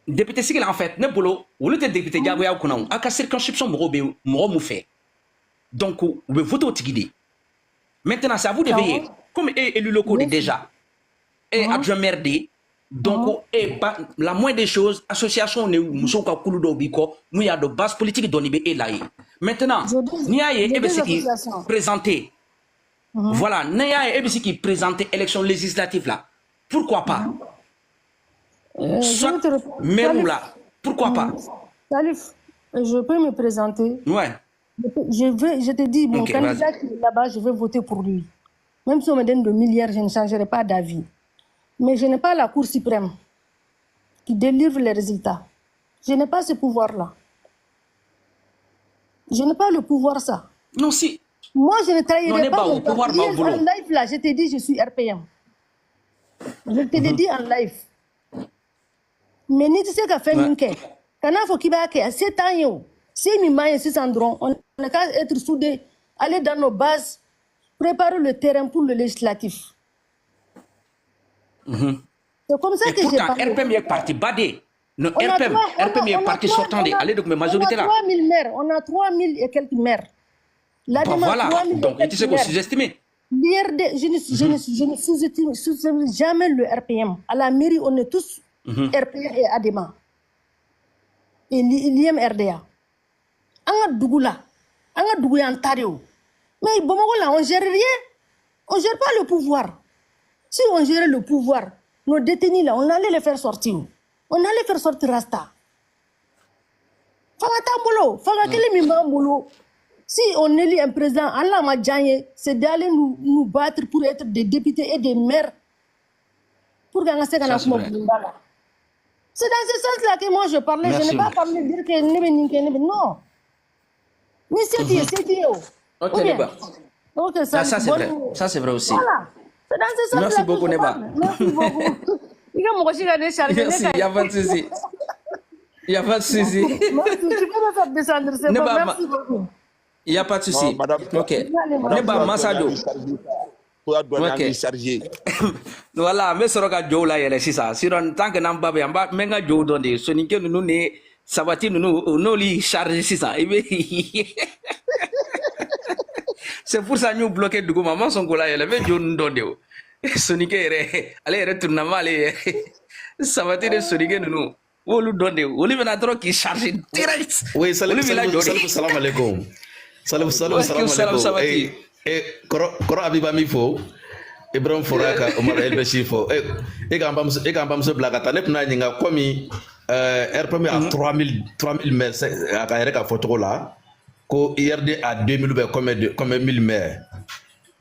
S2: Député Sigui, en fait, ne bolo, ou le député Diagoya Konan, à la circonscription Moromou-fait. Donc, vous votez au Tigidi. Maintenant, c'est à vous de veiller. Comme élu locaux déjà, et adjoint maire D, donc, la moindre des choses, association, nous sommes à Kouloudo Biko, nous y a de base politique d'Onibé et là. Maintenant, nous y a présenté. Voilà, nous y a qui présenté l'élection législative là. Pourquoi pas? Soit maire ou là, pourquoi pas?
S5: Salif, je peux me présenter?
S2: Ouais.
S5: Je te dis, mon candidat qui est là-bas, je vais voter pour lui. Même si on me donne 2 milliards, je ne changerai pas d'avis. Mais je n'ai pas la Cour suprême qui délivre les résultats. Je n'ai pas ce pouvoir-là. Je n'ai pas le pouvoir, ça.
S2: Non, si.
S5: Moi, je ne trahirai pas
S2: mon pouvoir.
S5: En live, là, je t'ai dit, je suis RPM. Je te l'ai dit en live. Mais ni tu sais qu'à faire une quête. Quand il faut qu'il va à 7 ans, Si Mimaye 600 drones, on n'a qu'à être soudés, aller dans nos bases, préparer le terrain pour le législatif. C'est comme ça que j'ai parlé.
S2: RPM est parti badé. Non, RPM est parti sortant de aller donc majorité là.
S5: On a 3000 maires, on a 3000 et quelques maires. Là,
S2: voilà, donc tu sais qu'on sous-estimé.
S5: L'IRD, je ne sous-estime jamais le RPM. À la mairie, on est tous RPM et ADEMA. Et l'IMRDA. Anga Dougoula, Anga Dougoula Ontario. Mais bon, là, on ne gère rien. On ne gère pas le pouvoir. Si on gérait le pouvoir, nos détenus là, on allait les faire sortir. On allait faire sortir Rasta. Fangatambolo, Fangakelemimambolo. Si on élit un président, Allah m'a dit, c'est d'aller nous battre pour être des députés et des maires. Pour gagner ce qu'on a fait. C'est dans ce sens-là que moi je parlais. Je n'ai pas parlé de dire que non. Mais c'est dit.
S2: Ok, ça c'est vrai. Ça c'est vrai aussi.
S5: Voilà. C'est dans ce sens-là.
S2: Merci beaucoup, Neba.
S5: Merci beaucoup. Il
S2: n'y a pas de souci. Il n'y a pas de souci.
S5: Tu peux me faire descendre, c'est bon. Merci beaucoup.
S2: Il n'y a pas de souci. Ok. Neba Masado. Voilà, mais sera ka jow la yele sisa. Sinon tant que n'am babe amba menga jow donde sonike nous ne sabati nous no li charge sisa. C'est pour ça nous bloquer du maman son gola yele mais jow donde. Sonike re allez retournement allez sabati de sonike nous. Wolu donde. Wolu bena trop qui charge direct.
S8: Oui, salam alaikum. Salam alaikum. Koro Abiba mi fo Ibrahim Foraka Omar El Bashir fo e ga mbam so blagata ne pna nyinga komi RPM à 3000 maires aka reka photo là ko IRD à 2000 be comme 1000 maires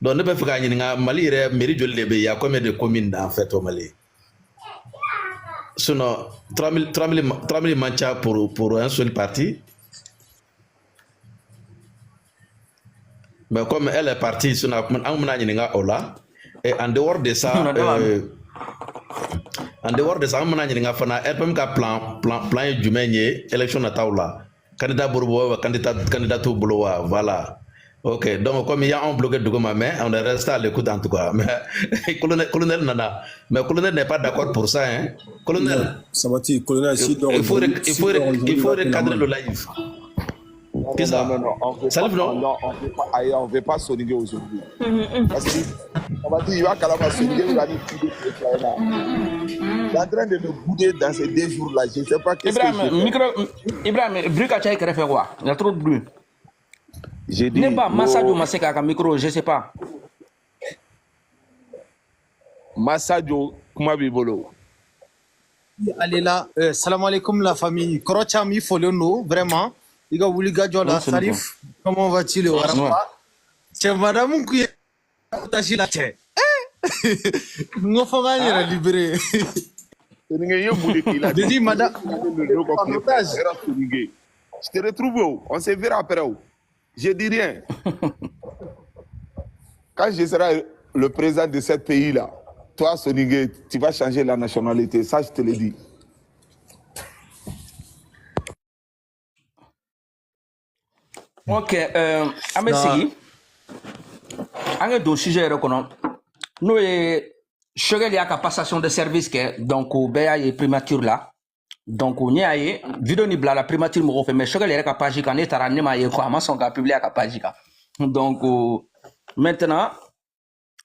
S8: donc ne be fika nyinga Mali re mairie jolle be ya combien de communes en fait au Mali sinon 3000 mancha pour un seul parti. Mais comme elle est partie, et en dehors de ça, RPM ka plan du meunier, élection nataoula, candidat Bourboua, candidat Bouloua, voilà. Ok, donc comme il y a un bloqué de ma main, on est resté à l'écoute en tout cas. Mais colonel Nana, mais colonel n'est pas d'accord pour ça, hein. Colonel, il faut recadrer le live. Qu'est-ce que ça?
S6: Non, on ne veut pas sonner aujourd'hui. Parce que, on va dire, il va calmer sonner, il va dire qu'il est en train de me bouder dans ces 2 jours-là. Je ne sais pas qu'est-ce que je fais.
S2: Ibrahim, bruit qu'a fait quoi? Il y a trop de bruit.
S6: J'ai dit.
S2: N'est pas Massadio Maseka avec un micro, je ne sais pas.
S6: Massadio, comment bibolo?
S9: Allez là, salam alaikum la famille. Korocha mi follow vraiment. Iga wuliga jola Salif, comment va-t-il au Warapa? C'est madame qui est attaché la tête. Nous faisons rien libérer. Dis madame.
S6: Je te retrouve, on se verra après. Je dis rien. Quand je serai le président de ce pays-là, toi, Soningé, tu vas changer la nationalité. Ça, je te le dis.
S2: Ok, Amessi, on est dans le sujet reconnaissant. Nous, il y a passation de service, donc, il y a primature là. Donc, il y a vidéo ni la primature, mais il y a une page qui est publiée à page. Donc, maintenant,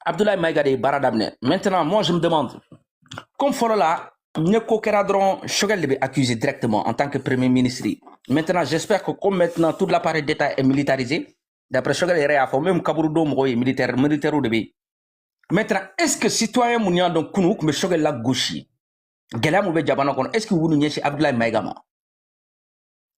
S2: Abdoulaye Maïga est baradamné. Maintenant, moi, je me demande, comme il là, ne coqueradron Choguel est accusé directement en tant que premier ministre. Maintenant, j'espère que comme maintenant tout l'appareil d'État est militarisé, d'après Choguel est réaffirmé, même Kabourdo est militaire ou de pays. Maintenant, est-ce que citoyen mounian donc Kounouk, mais Choguel la gauchi, Gala Moubé Djabana, est-ce que vous nous chez Abdoulaye Maïgama?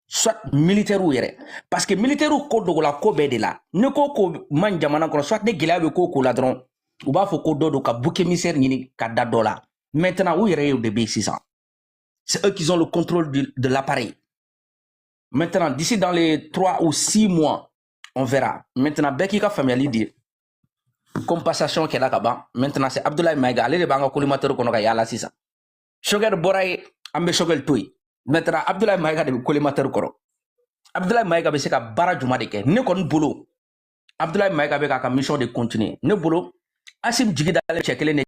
S2: Soit militaire ou yere. Parce que militaire ou code de la Kobe de là, ne ko man Djamana, soit des Gila ou ko ladron, ou ba fo code de ka bouquet misère ni kada dollar. Maintenant, où il y a des B600? C'est eux qui ont le contrôle de l'appareil. Maintenant, d'ici dans les 3 ou 6 mois, on verra. Maintenant, Bekika famille dit, compensation qu'elle a là-bas. Maintenant, c'est Abdoulaye Maïga. Allez, les banques collimateurs qu'on a là, c'est ça. Choguel Boraï, Ambe Choguel Toui. Maintenant, Abdoulaye Maïga de collimateurs qu'on Abdoulaye Maïga bɛ se ka baara juma de kɛ ne kɔni bolo Abdoulaye Maïga bɛ k'a ka mission de continuer ne bolo Asim jigi dalen cɛ kelen de